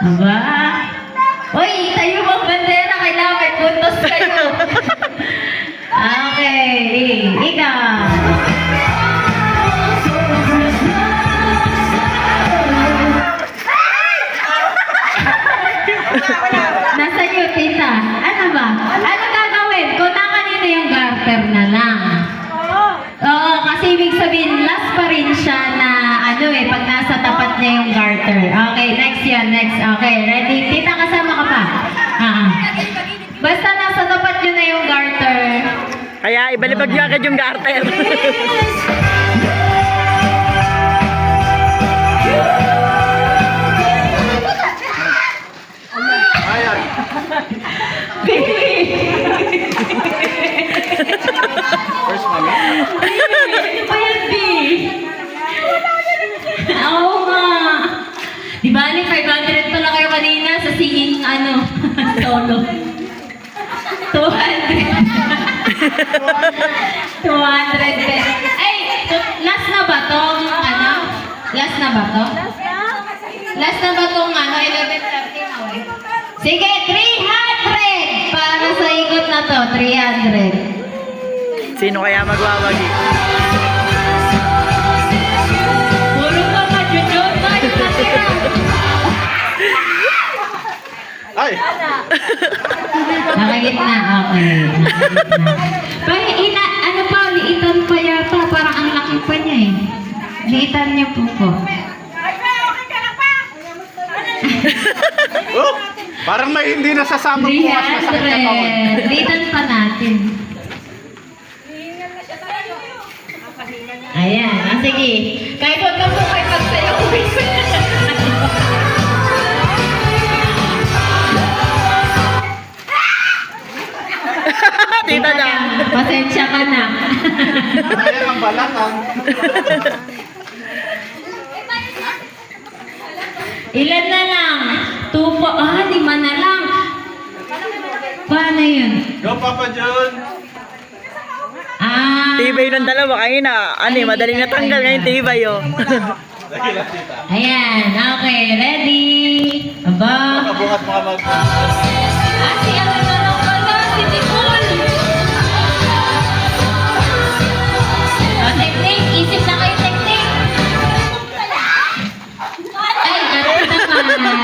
Aba? Uy, tayo mong bandera. Kailangan may puntos kayo. Okay. Ikaw. Nasa iyo, tita. Ano ba? Ano gagawin? Kung na kanina yung garter na lang. Oo, kasi ibig sabihin, last pa rin siya na pag nasa tapat niya yung garter. Okay, next yan, next. Okay, ready? Tita, kasama ka pa. Basta nasa tapat nyo na yung garter. Kaya ibalibag niyo agad yung garter. First mami. Ano ba yan, B? Oo nga. Di ba, 500 pala kayo kanina sa singing, solo. 200. 200 pesos. Ay, last na ba tong, Last na ba to? Last na ba tong, 11:30 na, Sige, 300! Para sa ikot na to, 300. Sino kaya magwawagi? Puro ka pa, Jujun. Tayo natira. Ay! Nakagitna, okay. Nakagitna. Liitan pa yata. Parang ang laki pa niya eh. Liitan niya po. Oh! Parang may hindi nasasama po. 300. Liitan pa natin. Ayan. Sige. Kahit huwag ka po kayo pagsayo. Tita na. Pasensya ka na. Kaya ang balatan. Ilan na lang? 2 po. 5 na lang. Paano yun? Go, Papa John! Tibay ng dalawa kanina. Madaling natanggal ngayon tibay oh. Ayan. Okay. Ready? Aba. Bukas mga mag... Si ano na lang pala? Si Nicole. Technique. Isip na kayo, technique. Ay, gano'n naman.